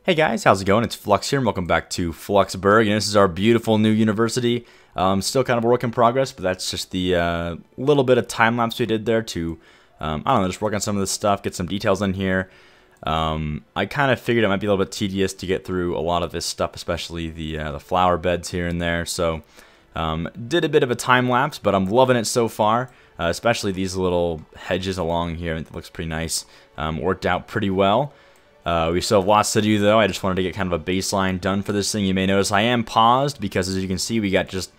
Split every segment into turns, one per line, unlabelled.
Hey guys, how's it going? It's Flux here, and welcome back to Fluxburgh, and this is our beautiful new university. Still kind of a work in progress, but that's just the little bit of time-lapse we did there to, I don't know, just work on some of this stuff, get some details in here. I kind of figured it might be a little bit tedious to get through a lot of this stuff, especially the flower beds here and there, so did a bit of a time-lapse, but I'm loving it so far, especially these little hedges along here. It looks pretty nice, worked out pretty well. We still have lots to do though. I just wanted to get kind of a baseline done for this thing. You may notice I am paused because, as you can see, we got just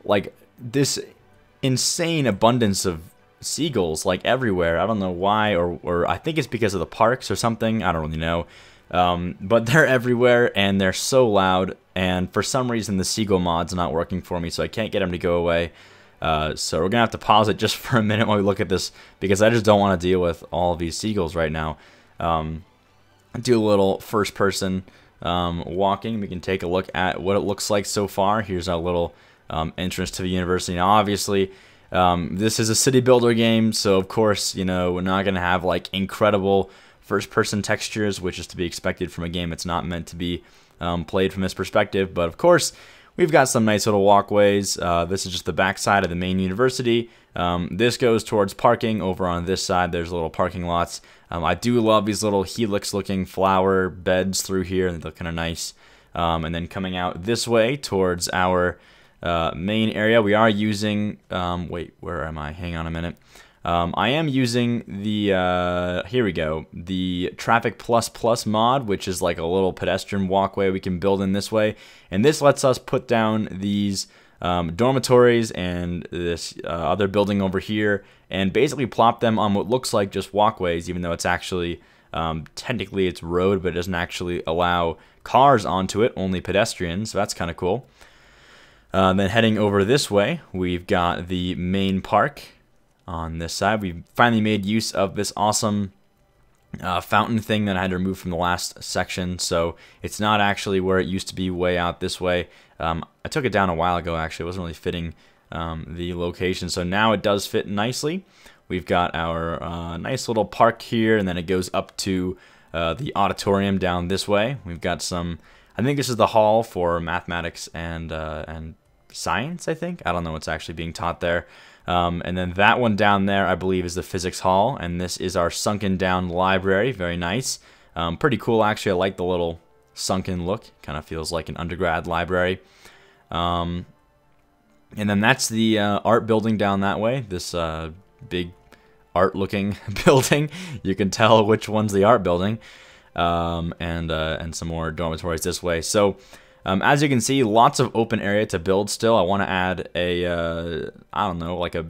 like this insane abundance of seagulls like everywhere. I don't know why, or I think it's because of the parks or something. I don't really know. But they're everywhere and they're so loud, and for some reason the seagull mod's not working for me, so I can't get them to go away. So we're gonna have to pause it just for a minute while we look at this, because I just don't want to deal with all of these seagulls right now. Do a little first person walking. We can take a look at what it looks like so far. Here's our little entrance to the university. Now obviously this is a city builder game, so of course, you know, we're not gonna have like incredible first person textures, which is to be expected from a game that's not meant to be played from this perspective. But of course, we've got some nice little walkways. This is just the back side of the main university. This goes towards parking. Over on this side, there's little parking lots. I do love these little helix-looking flower beds through here. They look kind of nice. And then coming out this way towards our main area, we are using... wait, where am I? Hang on a minute. I am using the... here we go. The Traffic Plus mod, which is like a little pedestrian walkway we can build in this way. And this lets us put down these... dormitories and this other building over here, and basically plop them on what looks like just walkways, even though it's actually technically it's road, but it doesn't actually allow cars onto it, only pedestrians, so that's kind of cool. Then heading over this way, we've got the main park on this side. We've finally made use of this awesome fountain thing that I had to remove from the last section, so it's not actually where it used to be, way out this way. I took it down a while ago, actually. It wasn't really fitting the location, so now it does fit nicely. We've got our nice little park here, and then it goes up to the auditorium down this way. We've got some, I think this is the hall for mathematics and science, I think. I don't know what's actually being taught there. And then that one down there, I believe, is the physics hall, and this is our sunken down library. Very nice. Pretty cool, actually. I like the little sunken look. Kind of feels like an undergrad library. And then that's the art building down that way. This big art-looking building. You can tell which one's the art building. And some more dormitories this way. So as you can see, lots of open area to build still. I want to add a, I don't know, like a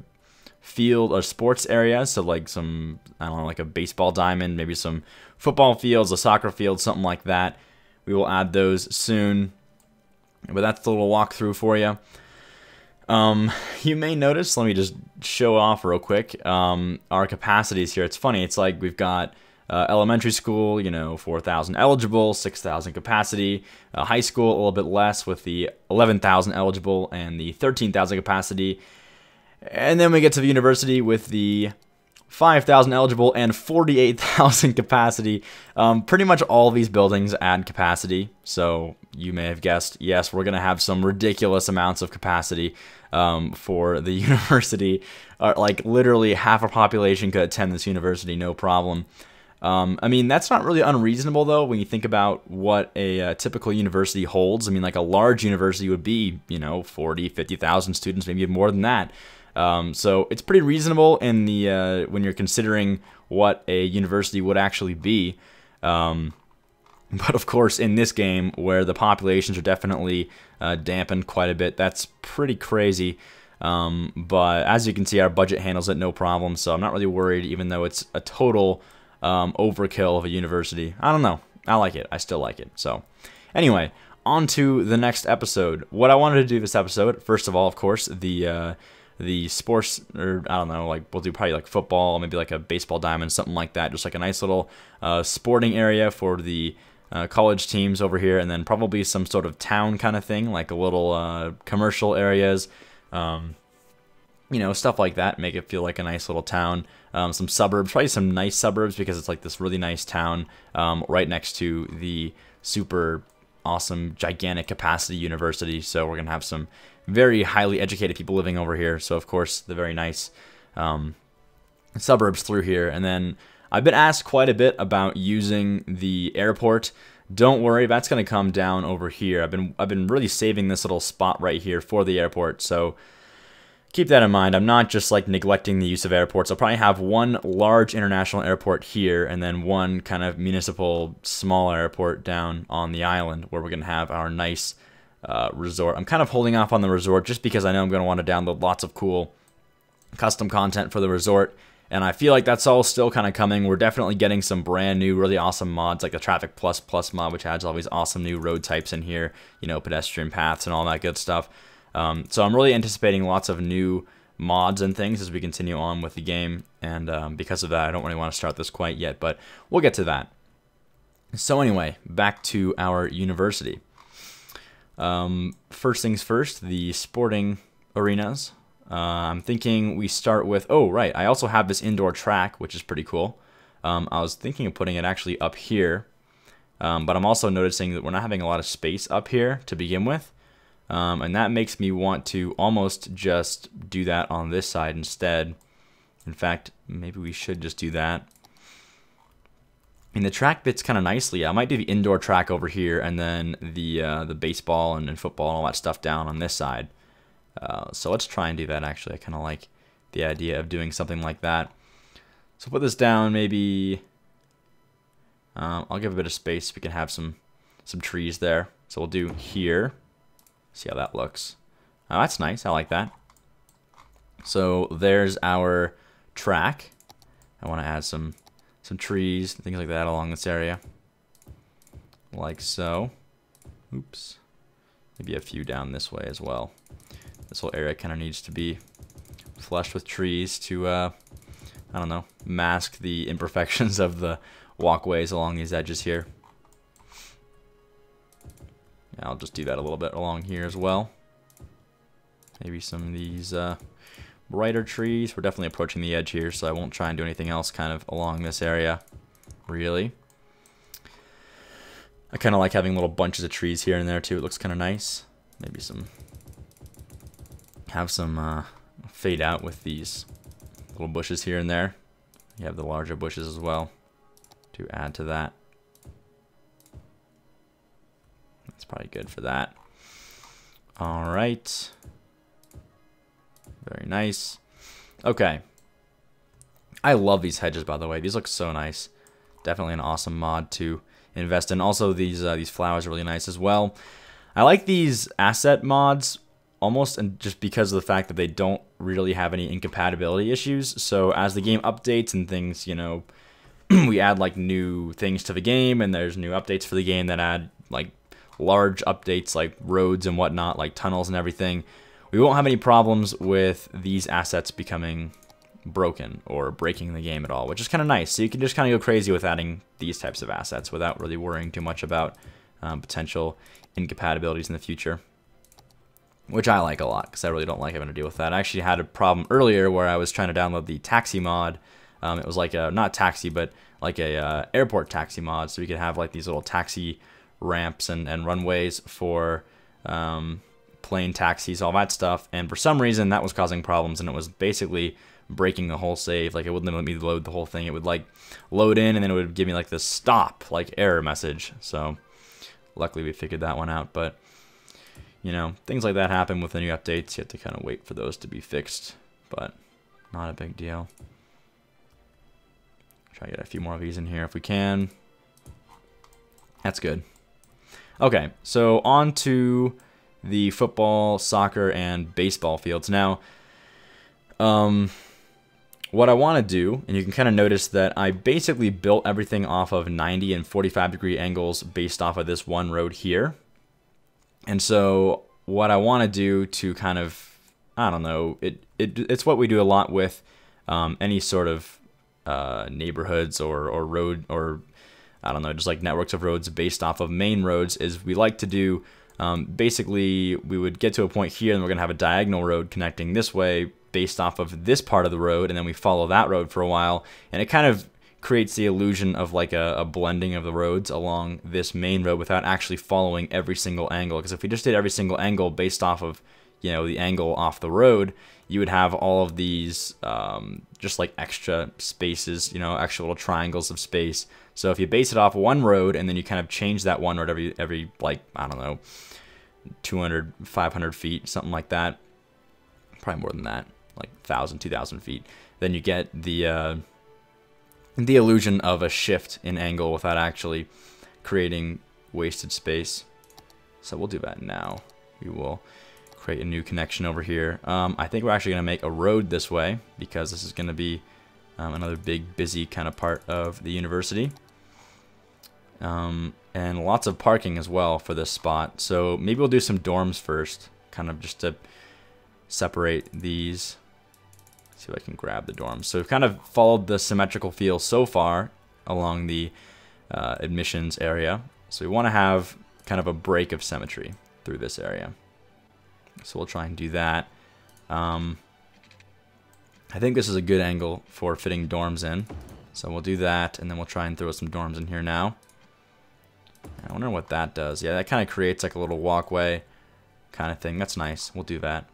field or sports area. So like some, I don't know, like a baseball diamond, maybe some football fields, a soccer field, something like that. We will add those soon. But that's the little walkthrough for you. You may notice, let me just show off real quick, our capacities here. It's funny, it's like we've got elementary school, you know, 4,000 eligible, 6,000 capacity. High school, a little bit less with the 11,000 eligible and the 13,000 capacity. And then we get to the university with the 5,000 eligible and 48,000 capacity. Pretty much all of these buildings add capacity. So you may have guessed, yes, we're going to have some ridiculous amounts of capacity for the university. Like literally half a population could attend this university, no problem. I mean, that's not really unreasonable, though, when you think about what a typical university holds. I mean, like a large university would be, you know, 40, 50,000 students, maybe more than that. So it's pretty reasonable in the when you're considering what a university would actually be. But of course, in this game, where the populations are definitely dampened quite a bit, that's pretty crazy. But as you can see, our budget handles it no problem, so I'm not really worried, even though it's a total overkill of a university. I don't know. I like it. I still like it. So anyway, on to the next episode. What I wanted to do this episode, first of all, of course, the sports, or I don't know, like we'll do probably like football, maybe like a baseball diamond, something like that. Just like a nice little sporting area for the college teams over here, and then probably some sort of town kind of thing, like a little commercial areas, you know, stuff like that. Make it feel like a nice little town. Some suburbs, probably some nice suburbs, because it's like this really nice town right next to the super awesome, gigantic capacity university. So we're gonna have some very highly educated people living over here. So of course, the very nice suburbs through here. And then I've been asked quite a bit about using the airport. Don't worry, that's gonna come down over here. I've been really saving this little spot right here for the airport. So keep that in mind. I'm not just like neglecting the use of airports. I'll probably have one large international airport here, and then one kind of municipal small airport down on the island, where we're going to have our nice resort. I'm kind of holding off on the resort just because I know I'm going to want to download lots of cool custom content for the resort, and I feel like that's all still kind of coming. We're definitely getting some brand new, really awesome mods, like the Traffic Plus mod, which adds all these awesome new road types in here, you know, pedestrian paths and all that good stuff. So I'm really anticipating lots of new mods and things as we continue on with the game, and because of that, I don't really want to start this quite yet, but we'll get to that. So anyway, back to our university. First things first, the sporting arenas. I'm thinking we start with, oh right, I also have this indoor track, which is pretty cool. I was thinking of putting it actually up here, but I'm also noticing that we're not having a lot of space up here to begin with. And that makes me want to almost just do that on this side instead. In fact, maybe we should just do that. I mean, the track fits kind of nicely. I might do the indoor track over here, and then the baseball and football and all that stuff down on this side. So let's try and do that, actually. I kind of like the idea of doing something like that. So put this down, maybe. I'll give a bit of space. We can have some trees there. So we'll do here. See how that looks. Oh, that's nice. I like that. So there's our track. I want to add some trees, things like that along this area. Like so. Oops. Maybe a few down this way as well. This whole area kind of needs to be flushed with trees to, I don't know, mask the imperfections of the walkways along these edges here. Yeah, I'll just do that a little bit along here as well. Maybe some of these brighter trees. We're definitely approaching the edge here, so I won't try and do anything else kind of along this area, really. I kind of like having little bunches of trees here and there too. It looks kind of nice. Maybe have some fade out with these little bushes here and there. You have the larger bushes as well to add to that. That's probably good for that. All right. Very nice. Okay. I love these hedges, by the way. These look so nice. Definitely an awesome mod to invest in. Also, these flowers are really nice as well. I like these asset mods almost and just because of the fact that they don't really have any incompatibility issues. So as the game updates and things, you know, we add like new things to the game, and there's new updates for the game that add like large updates like roads and whatnot, like tunnels and everything. We won't have any problems with these assets becoming broken or breaking the game at all, which is kind of nice. So you can just kind of go crazy with adding these types of assets without really worrying too much about potential incompatibilities in the future, which I like a lot because I really don't like having to deal with that. I actually had a problem earlier where I was trying to download the taxi mod. It was like a, not taxi, but like a airport taxi mod, so we could have like these little taxi ramps and runways for plane taxis, all that stuff. And for some reason that was causing problems, and it was basically breaking the whole save. Like it wouldn't let me load the whole thing. It would like load in and then it would give me like this stop, like error message. So luckily we figured that one out. But you know, things like that happen with the new updates. You have to kind of wait for those to be fixed, but not a big deal. Try to get a few more of these in here if we can. That's good. Okay, so on to the football, soccer, and baseball fields. Now, what I want to do, and you can kind of notice that I basically built everything off of 90 and 45-degree angles based off of this one road here. And so what I want to do to kind of, I don't know, it's what we do a lot with any sort of neighborhoods or road, or I don't know, just like networks of roads based off of main roads, is we like to do, basically we would get to a point here and we're going to have a diagonal road connecting this way based off of this part of the road, and then we follow that road for a while, and it kind of creates the illusion of like a blending of the roads along this main road without actually following every single angle. Because if we just did every single angle based off of, you know, the angle off the road, you would have all of these just like extra spaces, you know, extra little triangles of space. So if you base it off one road and then you kind of change that one road every like, I don't know, 200, 500 feet, something like that, probably more than that, like 1,000, 2,000 feet, then you get the illusion of a shift in angle without actually creating wasted space. So we'll do that now. We will create a new connection over here. I think we're actually going to make a road this way because this is going to be another big, busy kind of part of the university. And lots of parking as well for this spot. So maybe we'll do some dorms first, kind of just to separate these. See if I can grab the dorms. So we've kind of followed the symmetrical feel so far along the admissions area. So we want to have kind of a break of symmetry through this area. So we'll try and do that. I think this is a good angle for fitting dorms in. So we'll do that, and then we'll try and throw some dorms in here now. I wonder what that does. Yeah, that kind of creates like a little walkway kind of thing. That's nice. We'll do that.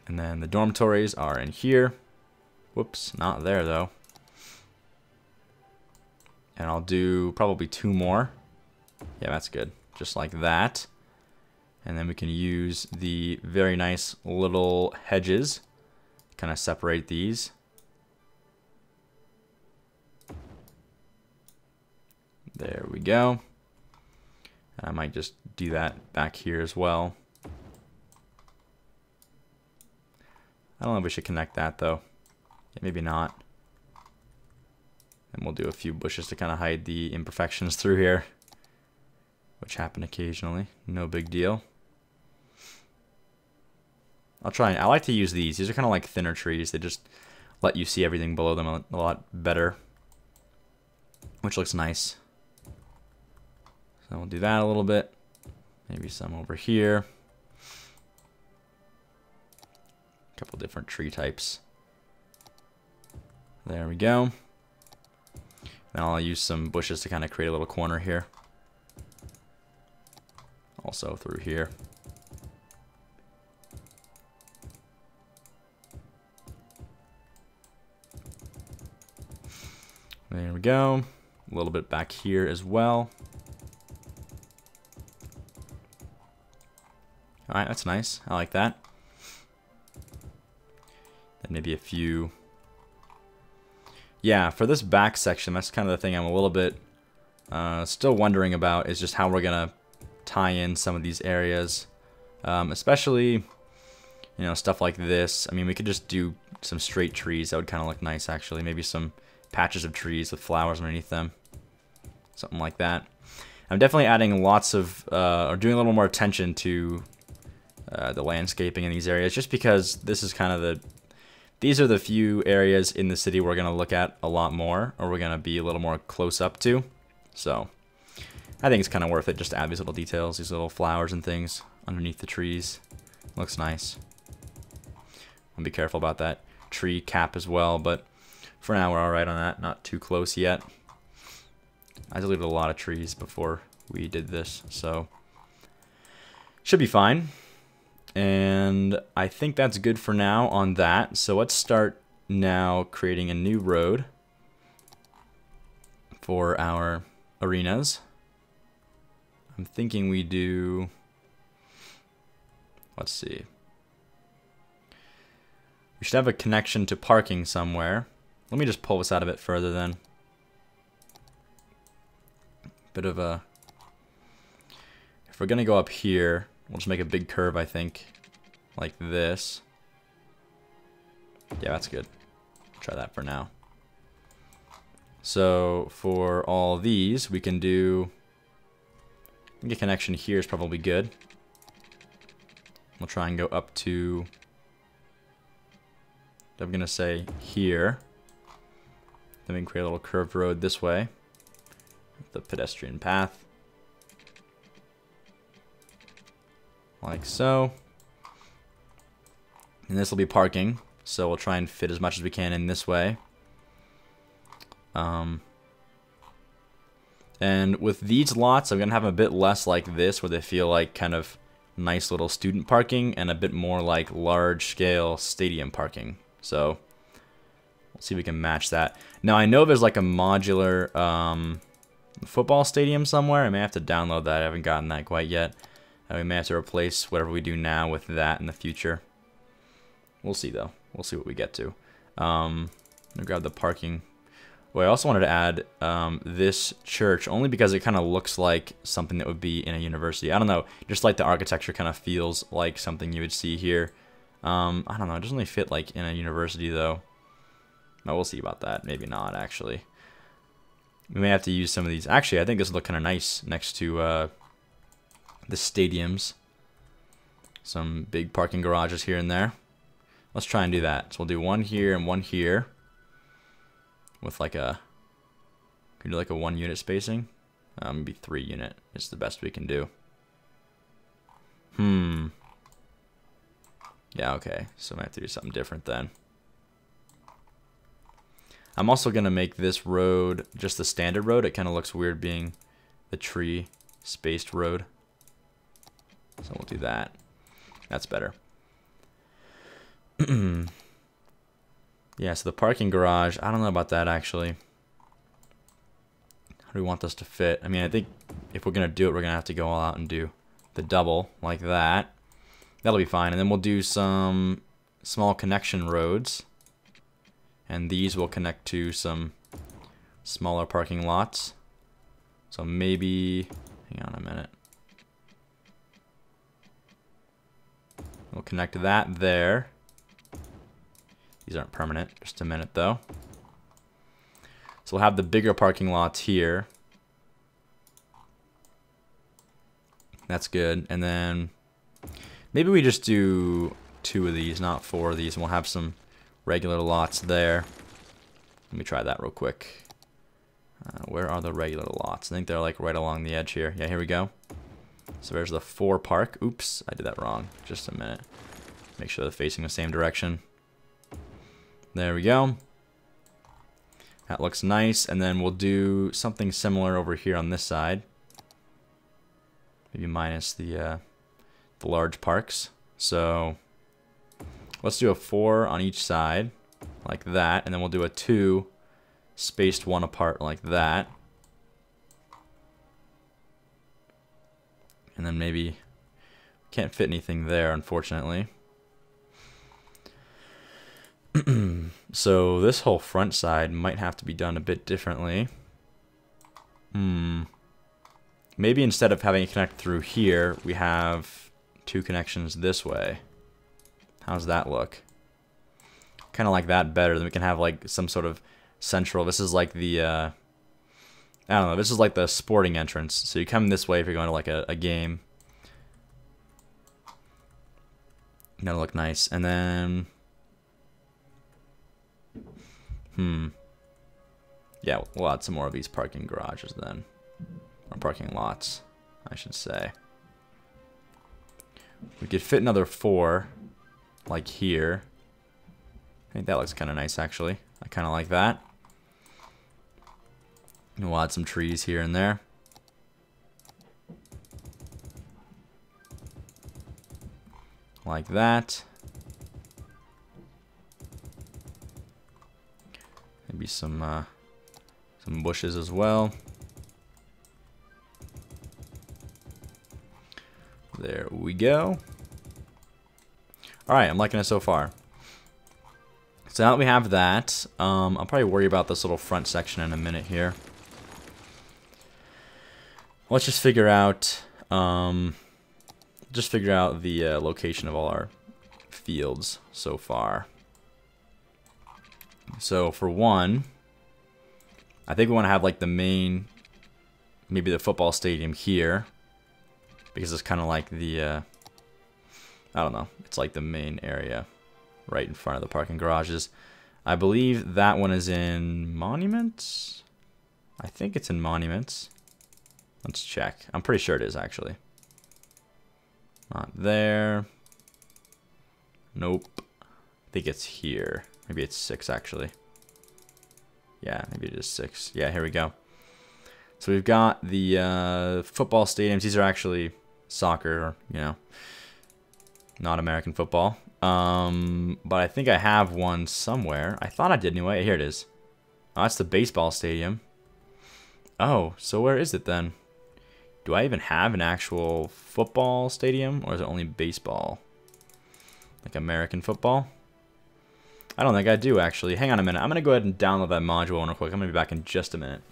And then the dormitories are in here. Whoops, not there though. And I'll do probably 2 more. Yeah, that's good. Just like that. And then we can use the very nice little hedges, kind of separate these. There we go. And I might just do that back here as well. I don't know if we should connect that though. Yeah, maybe not. And we'll do a few bushes to kind of hide the imperfections through here, which happen occasionally. No big deal. I'll try and I like to use these. These are kind of like thinner trees. They just let you see everything below them a lot better. which looks nice. So we'll do that a little bit. Maybe some over here. A couple different tree types. There we go. Now I'll use some bushes to kind of create a little corner here. Also through here. There we go. A little bit back here as well. Alright, that's nice. I like that. Then maybe a few. Yeah, for this back section, that's kind of the thing I'm a little bit still wondering about, is just how we're going to tie in some of these areas. Especially, you know, stuff like this. I mean, we could just do some straight trees. That would kind of look nice, actually. Maybe some patches of trees with flowers underneath them. Something like that. I'm definitely adding lots of, or doing a little more attention to the landscaping in these areas, just because this is kind of these are the few areas in the city we're going to look at a lot more, or we're going to be a little more close up to. So I think it's kind of worth it just to add these little details, these little flowers and things underneath the trees. Looks nice. I'll be careful about that tree cap as well, but for now we're alright on that. Not too close yet. I deleted a lot of trees before we did this, so should be fine. And I think that's good for now on that. So let's start now creating a new road for our arenas. I'm thinking we do, let's see. We should have a connection to parking somewhere. Let me just pull this out a bit further then. Bit of a, if we're gonna go up here, we'll just make a big curve, I think, like this. Yeah, that's good. Try that for now. So for all these, we can do, I think a connection here is probably good. We'll try and go up to, I'm gonna say here. Then we can create a little curved road this way. The pedestrian path. Like so. And this will be parking, so we'll try and fit as much as we can in this way. And with these lots, I'm going to have a bit less like this, where they feel like kind of nice little student parking, and a bit more like large-scale stadium parking. So we'll see if we can match that. Now, I know there's like a modular football stadium somewhere. I may have to download that. I haven't gotten that quite yet. We may have to replace whatever we do now with that in the future. We'll see, though. We'll see what we get to. I'm gonna grab the parking. Well, I also wanted to add this church, only because it kind of looks like something that would be in a university. I don't know, just like the architecture kind of feels like something you would see here. I don't know, it doesn't really fit like in a university, though. No, we'll see about that. Maybe not, actually. We may have to use some of these. Actually, I think this would look kind of nice next to the stadiums. Some big parking garages here and there. Let's try and do that. So we'll do one here and one here. With like a, can we do like a 1 unit spacing? Maybe 3 unit is the best we can do. Yeah, okay. So I might have to do something different then. I'm also going to make this road just the standard road. It kind of looks weird being the tree spaced road. So we'll do that. That's better. Yeah, so the parking garage, I don't know about that actually. How do we want this to fit? I mean, I think if we're going to do it, we're going to have to go all out and do the double like that. That'll be fine. And then we'll do some small connection roads. And these will connect to some smaller parking lots. So maybe, hang on a minute. We'll connect that there. These aren't permanent, just a minute though. So we'll have the bigger parking lots here. That's good. And then maybe we just do 2 of these, not 4 of these, and we'll have some regular lots there. Let me try that real quick. Where are the regular lots? I think they're like right along the edge here. Yeah, here we go. So there's the 4 park. Oops, I did that wrong. Just a minute. Make sure they're facing the same direction. There we go. That looks nice. And then we'll do something similar over here on this side. Maybe minus the large parks. So let's do a 4 on each side, like that. And then we'll do a 2 spaced 1 apart like that. And then maybe can't fit anything there, unfortunately. So this whole front side might have to be done a bit differently. Maybe instead of having it connect through here, we have 2 connections this way. How's that look? Kind of like that better. Then we can have like some sort of central. This is like the I don't know, this is like the sporting entrance. So you come this way if you're going to like a game. That'll look nice. And then yeah, we'll add some more of these parking garages then. Or parking lots, I should say. We could fit another 4 like here. I think that looks kind of nice actually. I kind of like that. And we'll add some trees here and there. Like that. Maybe some bushes as well. There we go. Alright, I'm liking it so far. So now that we have that, I'll probably worry about this little front section in a minute here. Let's just figure out the location of all our fields so far. So for one, I think we want to have like the main, maybe the football stadium here, because it's kind of like the, I don't know, it's like the main area right in front of the parking garages. I believe that one is in Monuments. I think it's in Monuments. Let's check. I'm pretty sure it is actually. Not there. Nope. I think it's here. Maybe it's 6 actually. Yeah, maybe it is 6. Yeah, here we go. So we've got the football stadiums. These are actually soccer, you know, not American football. But I think I have one somewhere. I thought I did anyway. Here it is. Oh, that's the baseball stadium. Oh, so where is it then? Do I even have an actual football stadium, or is it only baseball? Like American football? I don't think I do, actually. Hang on a minute. I'm going to go ahead and download that module real quick. I'm going to be back in just a minute.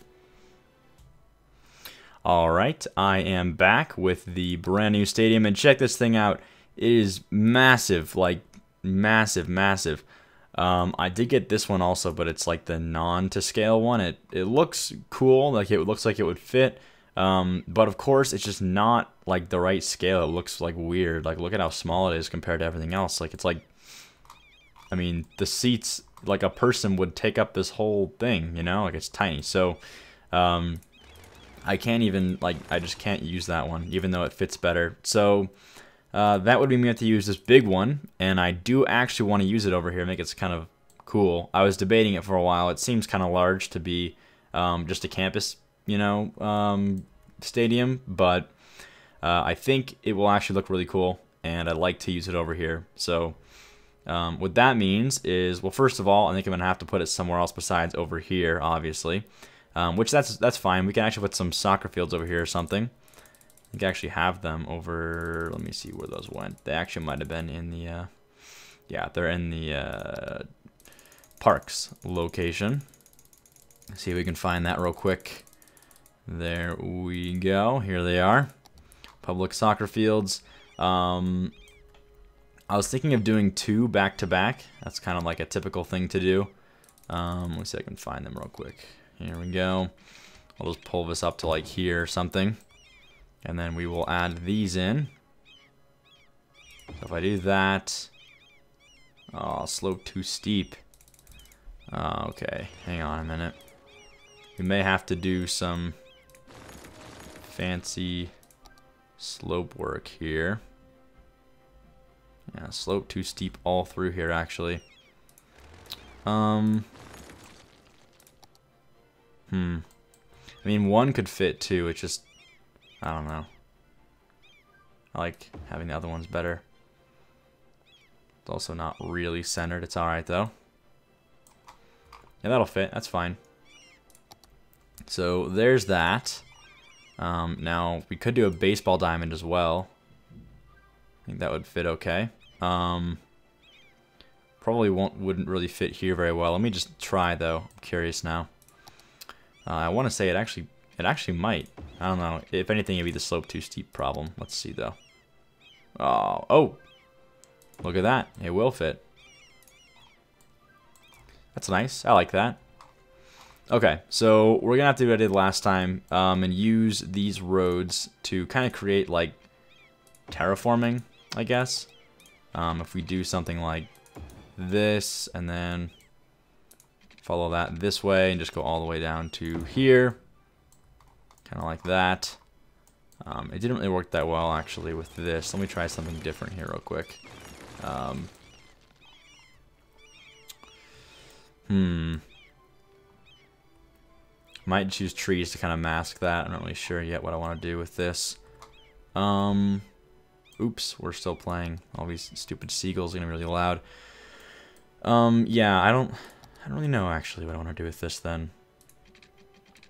Alright, I am back with the brand new stadium, and check this thing out. It is massive, like massive, massive. I did get this one also, but it's like the non-to-scale one. It looks cool, like it looks like it would fit. But of course, it's just not like the right scale. It looks like weird. Like, look at how small it is compared to everything else. Like, it's like, I mean, the seats, like a person would take up this whole thing, you know? Like, it's tiny. So, I can't even, like, I just can't use that one, even though it fits better. So, that would mean we have to use this big one, and I do actually want to use it over here, make it kind of cool. I was debating it for a while. It seems kind of large to be just a campus, you know, stadium, but I think it will actually look really cool, and I'd like to use it over here. So what that means is, well, first of all, I think I'm gonna have to put it somewhere else besides over here, obviously, which that's fine. We can actually put some soccer fields over here or something. I think I actually have them over, let me see where those went. They actually might have been in the yeah, they're in the parks location. Let's see if we can find that real quick. There we go. Here they are. Public soccer fields. I was thinking of doing 2 back-to-back. That's kind of like a typical thing to do. Let's see if I can find them real quick. Here we go. I'll just pull this up to like here or something. And then we will add these in. So if I do that... Oh, slope too steep. Okay, hang on a minute. we may have to do some fancy slope work here. Yeah, slope too steep all through here, actually. I mean, one could fit too. It's just, I don't know. I like having the other ones better. It's also not really centered. It's alright though. Yeah, that'll fit. That's fine. So there's that. Now we could do a baseball diamond as well. I think that would fit okay. Probably wouldn't really fit here very well. Let me just try though. I'm curious now. I want to say it actually might. I don't know. If anything, it'd be the slope too steep problem. Let's see though. Oh, look at that. It will fit. That's nice. I like that. Okay, so we're gonna have to do what I did last time and use these roads to kind of create like terraforming, I guess. If we do something like this and then follow that this way and just go all the way down to here, kind of like that. It didn't really work that well actually with this. Let me try something different here real quick. Might choose trees to kind of mask that. I'm not really sure yet what I want to do with this. Oops, we're still playing. All these stupid seagulls are gonna be really loud. Yeah, I don't really know actually what I want to do with this then.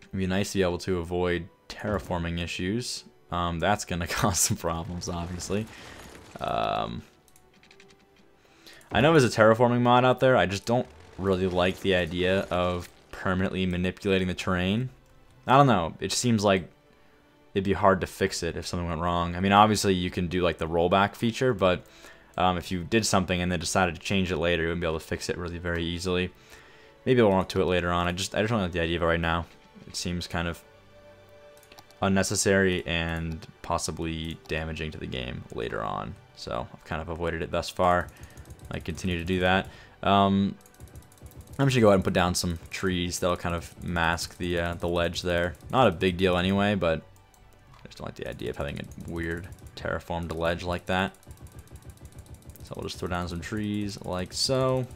It'd be nice to be able to avoid terraforming issues. That's gonna cause some problems, obviously. I know there's a terraforming mod out there. I just don't really like the idea of permanently manipulating the terrain. I don't know. It seems like it'd be hard to fix it if something went wrong. I mean, obviously you can do like the rollback feature, but if you did something and then decided to change it later, you wouldn't be able to fix it really very easily. Maybe I'll warm up to it later on. I just don't like the idea of it right now. It seems kind of unnecessary and possibly damaging to the game later on. So I've kind of avoided it thus far. I continue to do that. I'm just gonna go ahead and put down some trees that'll kind of mask the ledge there. Not a big deal anyway, but I just don't like the idea of having a weird terraformed ledge like that. So we'll just throw down some trees like so.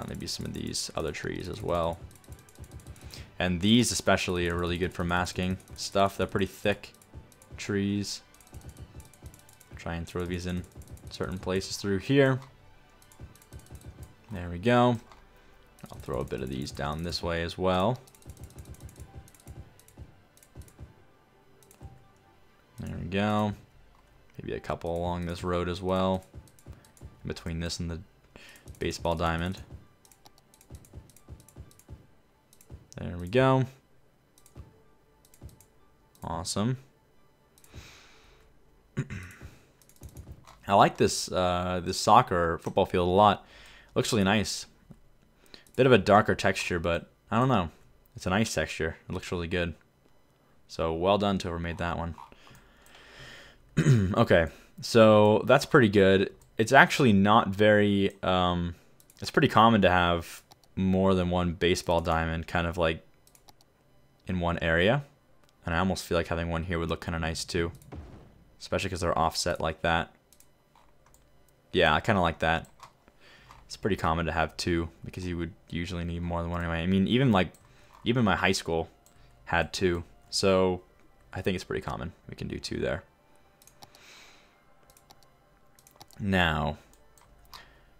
Maybe some of these other trees as well. And these especially are really good for masking stuff. They're pretty thick trees. Try and throw these in certain places through here. There we go. I'll throw a bit of these down this way as well. There we go. Maybe a couple along this road as well. Between this and the baseball diamond. There we go. Awesome. I like this this soccer football field a lot. Looks really nice. Bit of a darker texture, but I don't know. It's a nice texture. It looks really good. So well done to whoever made that one. Okay, so that's pretty good. It's actually not very. It's pretty common to have more than one baseball diamond kind of like in one area, and I almost feel like having one here would look kind of nice too, especially because they're offset like that. Yeah, I kind of like that. It's pretty common to have two because you would usually need more than one anyway. I mean, even my high school had two, so I think it's pretty common. We can do two there. Now,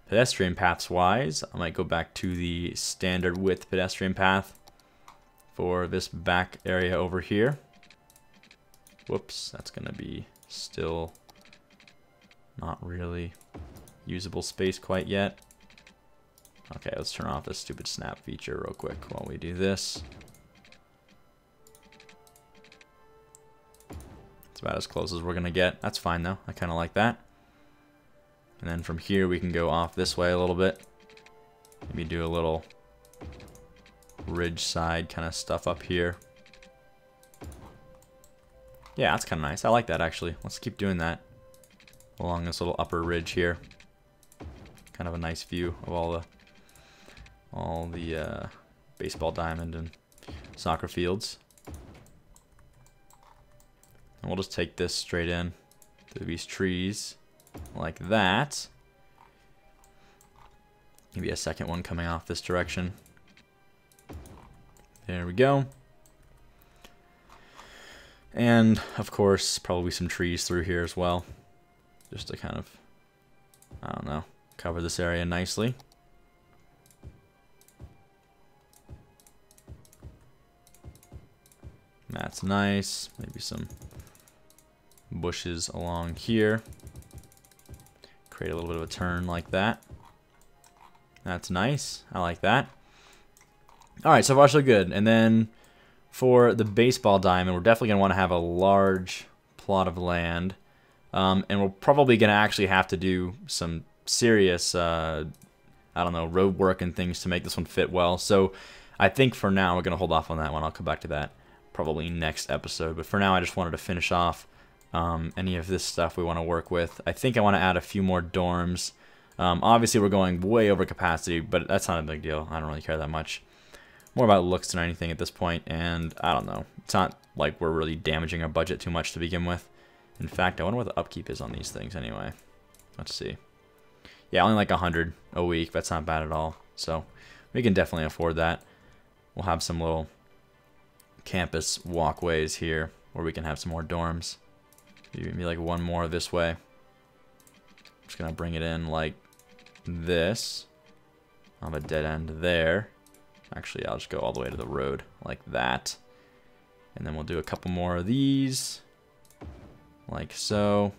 pedestrian paths wise, I might go back to the standard width pedestrian path for this back area over here. Whoops, that's gonna be still not really usable space quite yet. Okay, let's turn off this stupid snap feature real quick while we do this. It's about as close as we're gonna get. That's fine though, I kinda like that. And then from here we can go off this way a little bit. Maybe do a little ridge side kind of stuff up here. Yeah, that's kind of nice. I like that actually. Let's keep doing that along this little upper ridge here. Kind of a nice view of all the baseball diamond and soccer fields. And we'll just take this straight in through these trees like that. Maybe a second one coming off this direction. There we go. And of course, probably some trees through here as well. Just to kind of, I don't know, cover this area nicely. That's nice. Maybe some bushes along here. Create a little bit of a turn like that. That's nice. I like that. Alright, so far so good. And then for the baseball diamond, we're definitely going to want to have a large plot of land. And we're probably going to actually have to do some serious, I don't know, road work and things to make this one fit well. So I think for now we're going to hold off on that one. I'll come back to that probably next episode. But for now, I just wanted to finish off any of this stuff we want to work with. I think I want to add a few more dorms. Obviously, we're going way over capacity, but that's not a big deal. I don't really care that much. More about looks than anything at this point, and I don't know. It's not like we're really damaging our budget too much to begin with. In fact, I wonder what the upkeep is on these things anyway. Let's see. Yeah, only like 100 a week. That's not bad at all. So we can definitely afford that. We'll have some little campus walkways here where we can have some more dorms. Maybe like one more this way. Just gonna bring it in like this. I'll have a dead end there. Actually, I'll just go all the way to the road like that. And then we'll do a couple more of these. Like so.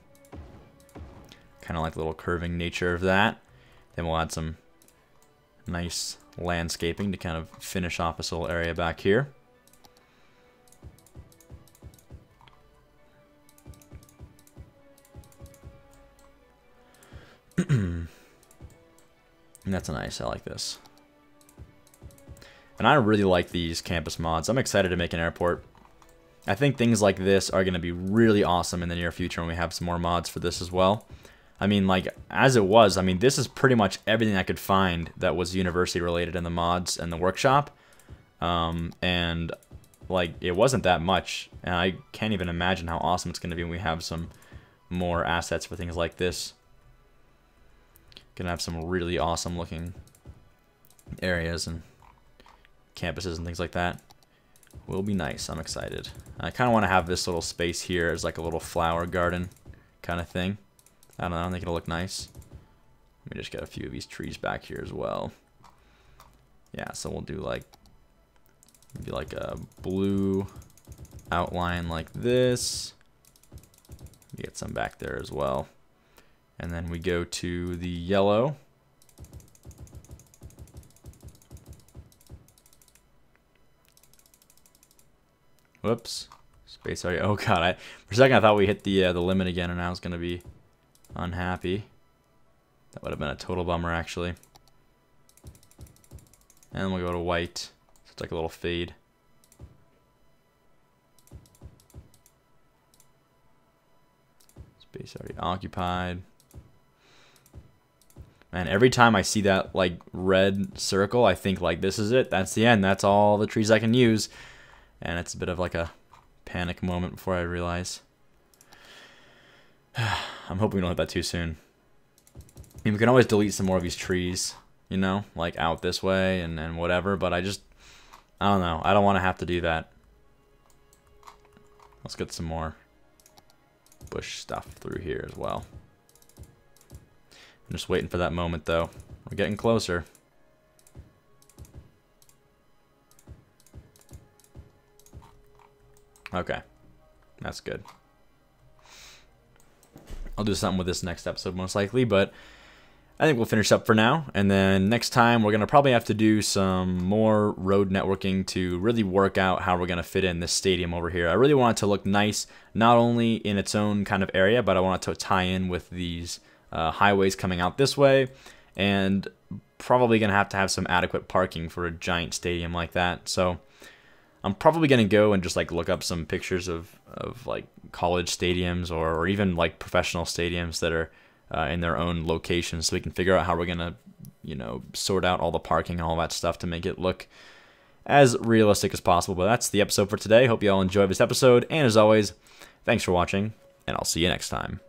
Kind of like the little curving nature of that. Then we'll add some nice landscaping to kind of finish off this little area back here. And that's nice. I like this. And I really like these campus mods. I'm excited to make an airport. I think things like this are going to be really awesome in the near future when we have some more mods for this as well. I mean, like, as it was, I mean, this is pretty much everything I could find that was university related in the mods and the workshop. And, like, it wasn't that much. And I can't even imagine how awesome it's going to be when we have some more assets for things like this. Gonna have some really awesome looking areas and campuses and things like that. Will be nice. I'm excited. I kind of want to have this little space here as like a little flower garden kind of thing. I don't know. I think it'll look nice. Let me just get a few of these trees back here as well. Yeah, so we'll do like maybe like a blue outline like this. Get some back there as well. And then we go to the yellow. Whoops. Space area. Oh god, for a second I thought we hit the limit again and I was gonna be unhappy. That would have been a total bummer actually. And we'll go to white. So it's like a little fade. Space already occupied. Man, every time I see that like red circle, I think like this is it. That's the end. That's all the trees I can use. And it's a bit of like a panic moment before I realize. I'm hoping we don't hit that too soon. I mean, we can always delete some more of these trees, you know, like out this way and whatever. But I don't know. I don't want to have to do that. Let's get some more bush stuff through here as well. I'm just waiting for that moment, though. We're getting closer. Okay. That's good. I'll do something with this next episode, most likely, but I think we'll finish up for now. And then next time, we're going to probably have to do some more road networking to really work out how we're going to fit in this stadium over here. I really want it to look nice, not only in its own kind of area, but I want it to tie in with these highways coming out this way, and probably gonna have to have some adequate parking for a giant stadium like that. So I'm probably gonna go and just like look up some pictures of like college stadiums or even like professional stadiums that are in their own locations, so we can figure out how we're gonna, you know, sort out all the parking and all that stuff to make it look as realistic as possible. But that's the episode for today. Hope you all enjoyed this episode, and as always, thanks for watching, and I'll see you next time.